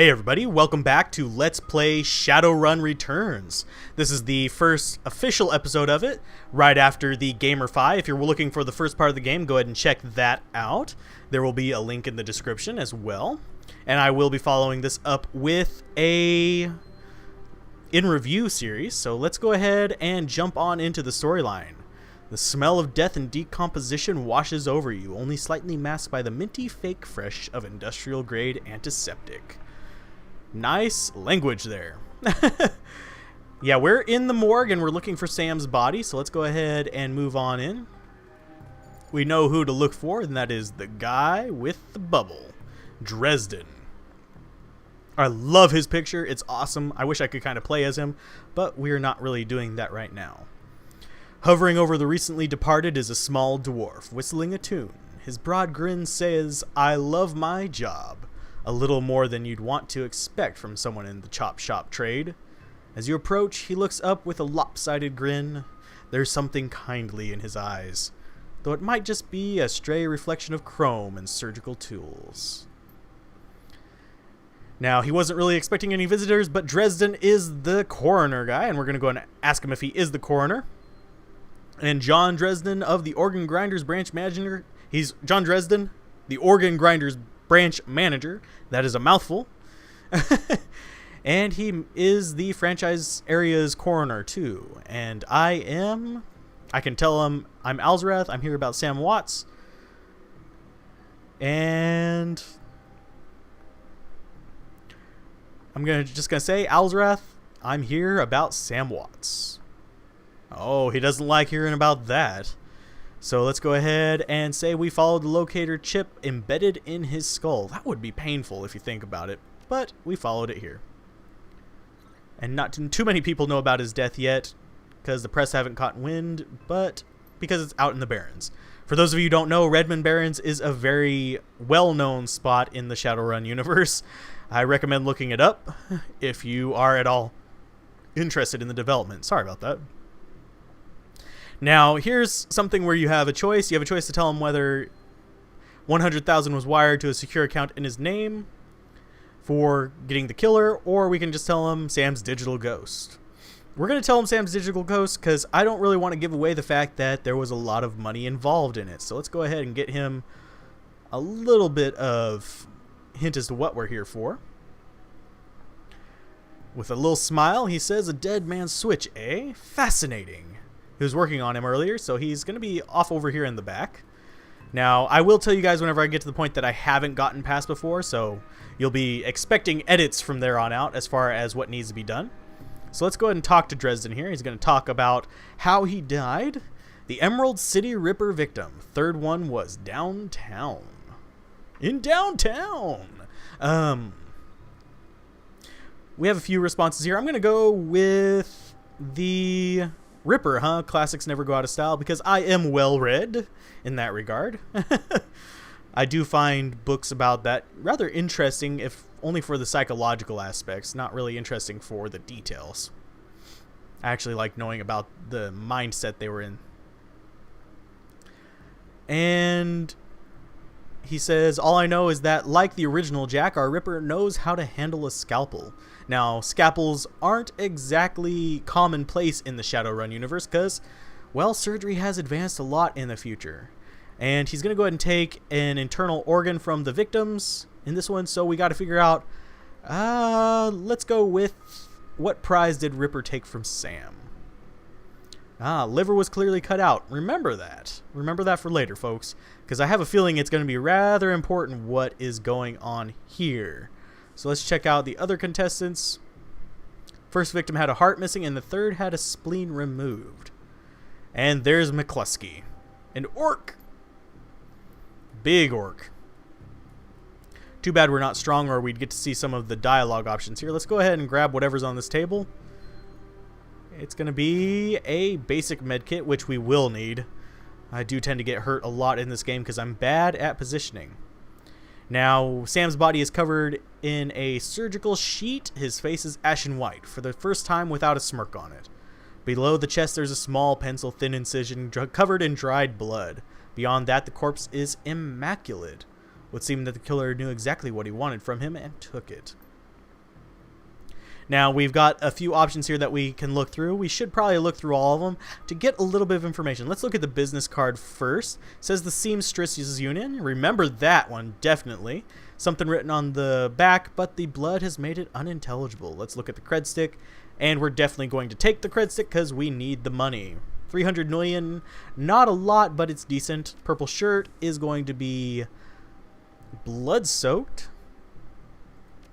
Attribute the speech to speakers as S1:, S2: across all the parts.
S1: Hey everybody, welcome back to Let's Play Shadowrun Returns. This is the first official episode of it, right after the Gamer-Fi. If you're looking for the first part of the game, go ahead and check that out. There will be a link in the description as well. And I will be following this up with a in-review series, so let's go ahead and jump on into the storyline. The smell of death and decomposition washes over you, only slightly masked by the minty fake fresh of industrial-grade antiseptic. Nice language there. Yeah, we're in the morgue and we're looking for Sam's body, so let's go ahead and move on in. We know who to look for, and that is the guy with the bubble, Dresden. I love his picture. It's awesome. I wish I could kind of play as him, but we're not really doing that right now. Hovering over the recently departed is a small dwarf, whistling a tune. His broad grin says, "I love my job." A little more than you'd want to expect from someone in the chop shop trade. As you approach, he looks up with a lopsided grin. There's something kindly in his eyes, though it might just be a stray reflection of chrome and surgical tools. Now, he wasn't really expecting any visitors, but Dresden is the coroner guy, and we're going to go and ask him if he is the coroner. And John Dresden of the Organ Grinders branch manager. He's John Dresden, the Organ Grinders branch manager. That is a mouthful. And he is the franchise area's coroner too. And I can tell him I'm Alzorath. I'm here about Sam Watts. And I'm just gonna say, Alzorath, I'm here about Sam Watts. Oh, he doesn't like hearing about that. So let's go ahead and say we followed the locator chip embedded in his skull. That would be painful if you think about it, but we followed it here. And not too many people know about his death yet, because the press haven't caught wind, but because it's out in the Barrens. For those of you who don't know, Redmond Barrens is a very well-known spot in the Shadowrun universe. I recommend looking it up if you are at all interested in the development. Sorry about that. Now, here's something where you have a choice. You have a choice to tell him whether 100,000 was wired to a secure account in his name for getting the killer, or we can just tell him Sam's digital ghost. We're going to tell him Sam's digital ghost because I don't really want to give away the fact that there was a lot of money involved in it. So let's go ahead and get him a little bit of hint as to what we're here for. With a little smile, he says, "A dead man's switch, eh? Fascinating." He was working on him earlier, so he's going to be off over here in the back. Now, I will tell you guys whenever I get to the point that I haven't gotten past before, so you'll be expecting edits from there on out as far as what needs to be done. So let's go ahead and talk to Dresden here. He's going to talk about how he died. The Emerald City Ripper victim. Third one was downtown. In downtown! We have a few responses here. I'm going to go with the Ripper, huh? Classics never go out of style, because I am well-read in that regard. I do find books about that rather interesting, if only for the psychological aspects, not really interesting for the details. I actually like knowing about the mindset they were in. And he says, "All I know is that, like the original Jack, our Ripper knows how to handle a scalpel." Now, scalpels aren't exactly commonplace in the Shadowrun universe because, well, surgery has advanced a lot in the future. And he's going to go ahead and take an internal organ from the victims in this one, so we got to figure out, let's go with, what prize did Ripper take from Sam? Liver was clearly cut out. Remember that. Remember that for later, folks, because I have a feeling it's going to be rather important what is going on here. So let's check out the other contestants. First victim had a heart missing, and the third had a spleen removed. And there's McCluskey. An orc. Big orc. Too bad we're not strong, or we'd get to see some of the dialogue options here. Let's go ahead and grab whatever's on this table. It's going to be a basic medkit, which we will need. I do tend to get hurt a lot in this game because I'm bad at positioning. Now, Sam's body is covered in a surgical sheet. His face is ashen white, for the first time without a smirk on it. Below the chest, there's a small pencil-thin incision covered in dried blood. Beyond that, the corpse is immaculate. Would seem that the killer knew exactly what he wanted from him and took it. Now, we've got a few options here that we can look through. We should probably look through all of them to get a little bit of information. Let's look at the business card first. It says the Seamstresses Union. Remember that one, definitely. Something written on the back, but the blood has made it unintelligible. Let's look at the cred stick, and we're definitely going to take the cred stick because we need the money. 300 million, not a lot, but it's decent. Purple shirt is going to be blood-soaked.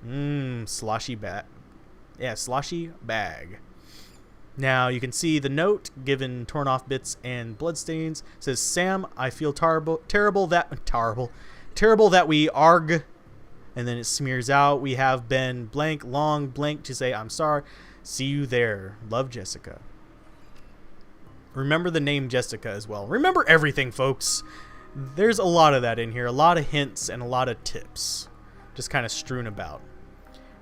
S1: Sloshy bag. Yeah, sloshy bag. Now you can see the note, given torn off bits and bloodstains. It says, Sam, I feel terrible that we arg. And then it smears out. We have been blank, long blank to say, I'm sorry. See you there. Love, Jessica. Remember the name Jessica as well. Remember everything, folks. There's a lot of that in here. A lot of hints and a lot of tips. Just kind of strewn about.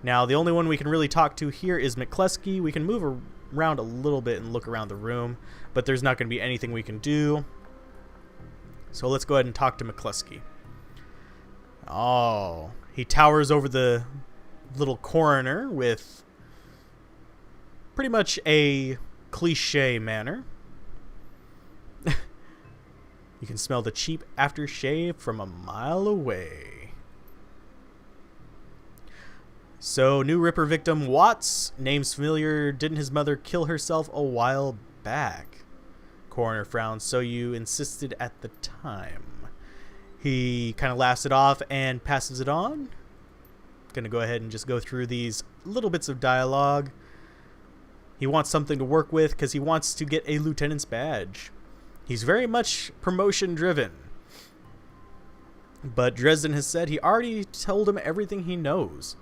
S1: Now, the only one we can really talk to here is McCluskey. We can move around a little bit and look around the room, but there's not going to be anything we can do. So let's go ahead and talk to McCluskey. Oh, he towers over the little coroner with pretty much a cliche manner. You can smell the cheap aftershave from a mile away. So, new Ripper victim Watts. Name's familiar. Didn't his mother kill herself a while back? Coroner frowns. So you insisted at the time. He kind of laughs it off and passes it on. Gonna go ahead and just go through these little bits of dialogue. He wants something to work with because he wants to get a lieutenant's badge. He's very much promotion driven. But Dresden has said he already told him everything he knows.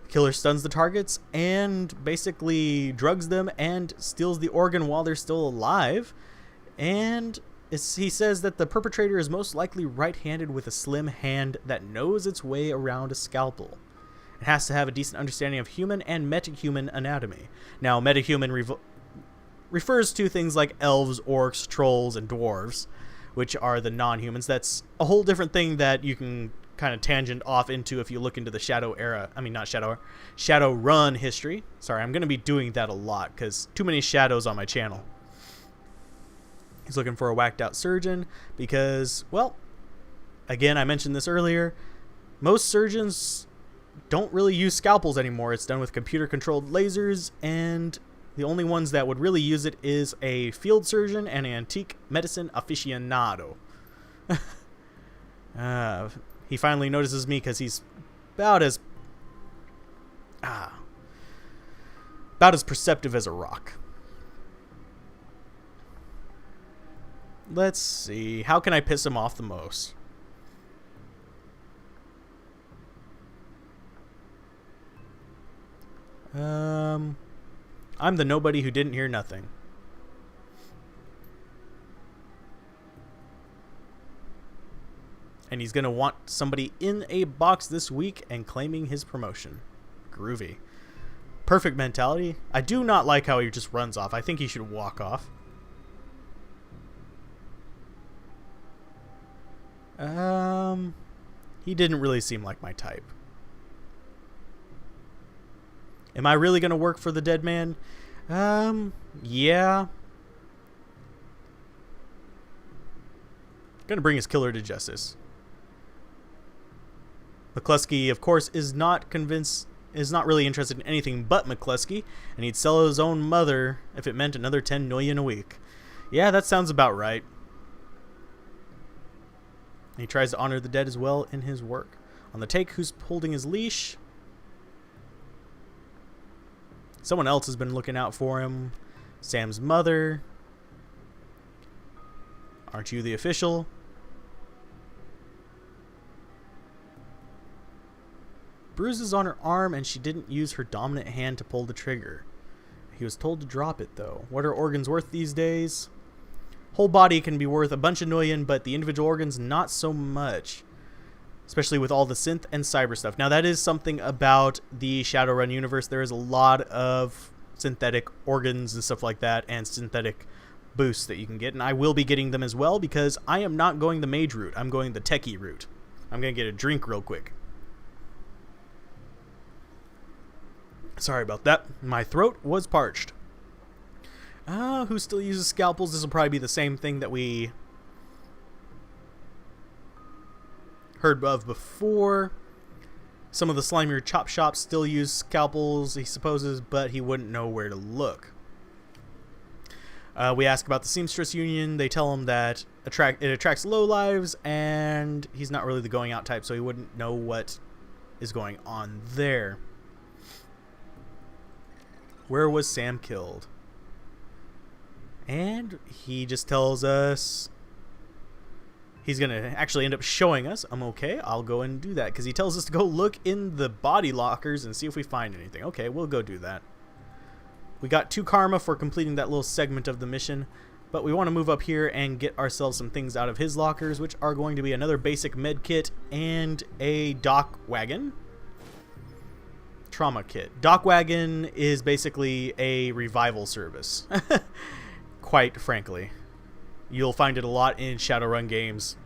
S1: The killer stuns the targets and basically drugs them and steals the organ while they're still alive. And he says that the perpetrator is most likely right-handed with a slim hand that knows its way around a scalpel. It has to have a decent understanding of human and metahuman anatomy. Now, metahuman refers to things like elves, orcs, trolls, and dwarves, which are the non-humans. That's a whole different thing that you can kind of tangent off into if you look into the Shadowrun history. Sorry, I'm going to be doing that a lot because too many shadows on my channel. He's looking for a whacked out surgeon because, well, again, I mentioned this earlier, most surgeons don't really use scalpels anymore. It's done with computer controlled lasers, and the only ones that would really use it is a field surgeon and an antique medicine aficionado. He finally notices me because he's about as perceptive as a rock. Let's see. How can I piss him off the most? I'm the nobody who didn't hear nothing. And he's going to want somebody in a box this week and claiming his promotion. Groovy. Perfect mentality. I do not like how he just runs off. I think he should walk off. He didn't really seem like my type. Am I really going to work for the dead man? Yeah. Going to bring his killer to justice. McCluskey, of course, is not really interested in anything but McCluskey, and he'd sell his own mother if it meant another 10 million a week. Yeah, that sounds about right. He tries to honor the dead as well in his work. On the take, who's holding his leash? Someone else has been looking out for him. Sam's mother. Aren't you the official? Bruises on her arm, and she didn't use her dominant hand to pull the trigger. He was told to drop it, though. What are organs worth these days? Whole body can be worth a bunch of million, but the individual organs, not so much. Especially with all the synth and cyber stuff. Now, that is something about the Shadowrun universe. There is a lot of synthetic organs and stuff like that, and synthetic boosts that you can get. And I will be getting them as well, because I am not going the mage route. I'm going the techie route. I'm going to get a drink real quick. Sorry about that. My throat was parched. Who still uses scalpels? This will probably be the same thing that we heard of before. Some of the slimier chop shops still use scalpels, he supposes, but he wouldn't know where to look. We ask about the Seamstress Union. They tell him that it attracts lowlives, and he's not really the going out type, so he wouldn't know what is going on there. Where was Sam killed? And he just tells us he's going to actually end up showing us. I'm okay. I'll go and do that because he tells us to go look in the body lockers and see if we find anything. Okay, we'll go do that. We got 2 karma for completing that little segment of the mission, but we want to move up here and get ourselves some things out of his lockers, which are going to be another basic med kit and a dock wagon. Trauma kit. Dock wagon is basically a revival service. Quite frankly. You'll find it a lot in Shadowrun games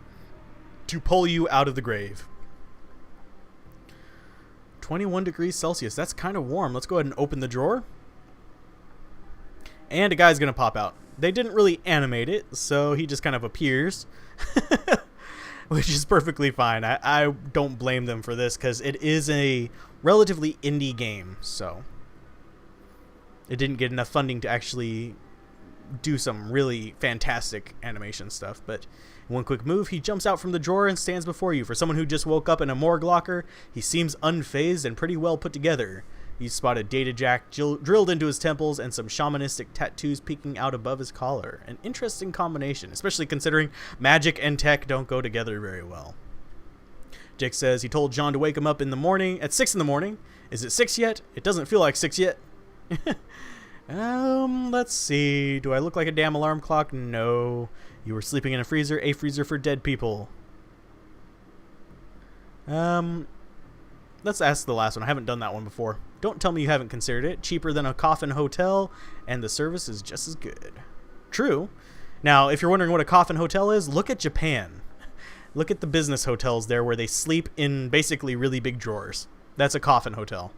S1: to pull you out of the grave. 21 degrees Celsius. That's kind of warm. Let's go ahead and open the drawer. And a guy's going to pop out. They didn't really animate it, so he just kind of appears. Which is perfectly fine. I don't blame them for this because it is a relatively indie game. So it didn't get enough funding to actually do some really fantastic animation stuff. But one quick move, he jumps out from the drawer and stands before you. For someone who just woke up in a morgue locker, he seems unfazed and pretty well put together. You spot a data jack drilled into his temples and some shamanistic tattoos peeking out above his collar. An interesting combination, especially considering magic and tech don't go together very well. Jake says he told John to wake him up in the morning at 6 in the morning. Is it 6 yet? It doesn't feel like 6 yet. Let's see. Do I look like a damn alarm clock? No. You were sleeping in a freezer for dead people. Let's ask the last one. I haven't done that one before. Don't tell me you haven't considered it. Cheaper than a coffin hotel, and the service is just as good. True. Now, if you're wondering what a coffin hotel is, look at Japan. Look at the business hotels there where they sleep in basically really big drawers. That's a coffin hotel.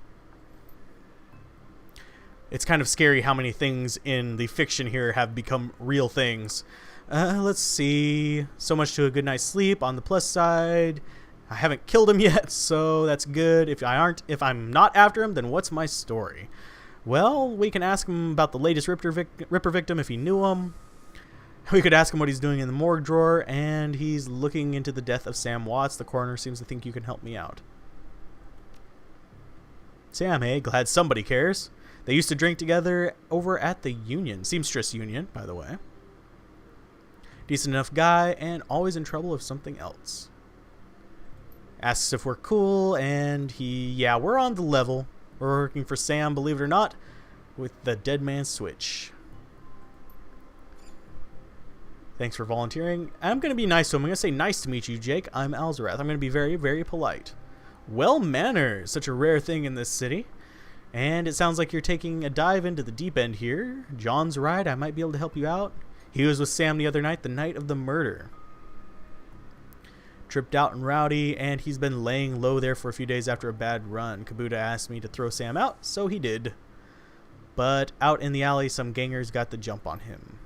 S1: It's kind of scary how many things in the fiction here have become real things. Let's see. So much to a good night's sleep. On the plus side, I haven't killed him yet, so that's good. If I'm not after him, then what's my story? Well, we can ask him about the latest Ripper victim if he knew him. We could ask him what he's doing in the morgue drawer, and he's looking into the death of Sam Watts. The coroner seems to think you can help me out. Sam, hey, glad somebody cares. They used to drink together over at the Union, Seamstress Union, by the way. Decent enough guy, and always in trouble of something else. Asks if we're cool, and yeah, we're on the level. We're working for Sam, believe it or not, with the Dead Man Switch. Thanks for volunteering. I'm going to be nice to him. I'm going to say, nice to meet you, Jake. I'm Alzorath. I'm going to be very, very polite. Well, manners. Such a rare thing in this city. And it sounds like you're taking a dive into the deep end here. John's right. I might be able to help you out. He was with Sam the other night, the night of the murder. Tripped out and rowdy, and he's been laying low there for a few days after a bad run. Kabuta asked me to throw Sam out, so he did. But out in the alley, some gangers got the jump on him.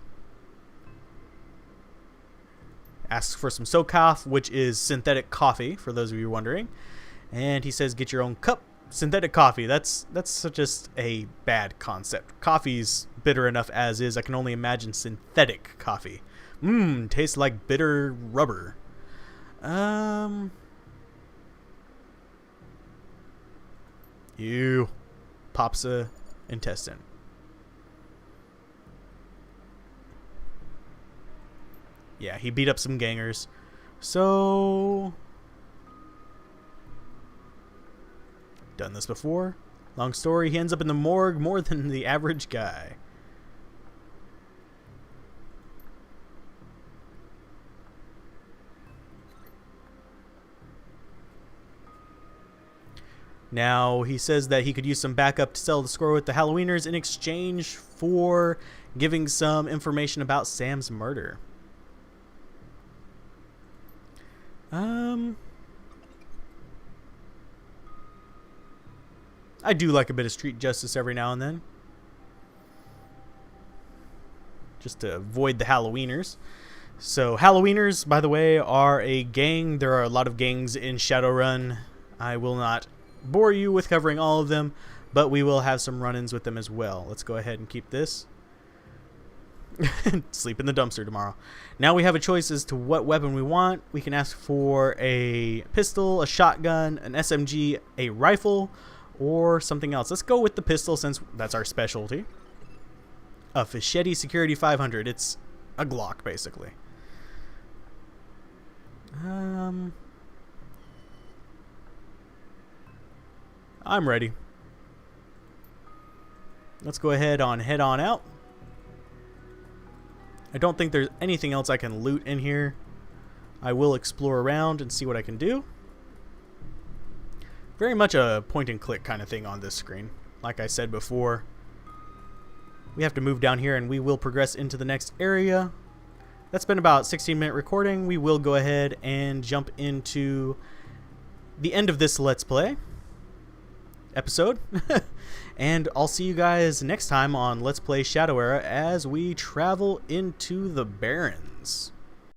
S1: Asks for some SoCoff, which is synthetic coffee, for those of you wondering. And he says, get your own cup. Synthetic coffee, that's just a bad concept. Coffee's bitter enough as is. I can only imagine synthetic coffee. Tastes like bitter rubber. Ew. Pops a intestine. Yeah, he beat up some gangers. So, done this before. Long story, he ends up in the morgue more than the average guy. Now, he says that he could use some backup to sell the score with the Halloweeners in exchange for giving some information about Sam's murder. I do like a bit of street justice every now and then, just to avoid the Halloweeners. So Halloweeners, by the way, are a gang. There are a lot of gangs in Shadowrun. I will not bore you with covering all of them, but we will have some run-ins with them as well. Let's go ahead and keep this. Sleep in the dumpster tomorrow. Now we have a choice as to what weapon we want. We can ask for a pistol, a shotgun, an SMG, a rifle, or something else. Let's go with the pistol since that's our specialty. A Fischetti Security 500. It's a Glock, basically. I'm ready. Let's go ahead on head on out. I don't think there's anything else I can loot in here. I will explore around and see what I can do. Very much a point and click kind of thing on this screen. Like I said before, we have to move down here and we will progress into the next area. That's been about 16-minute recording. We will go ahead and jump into the end of this Let's Play episode. And I'll see you guys next time on Let's Play Shadow Era as we travel into the Barrens.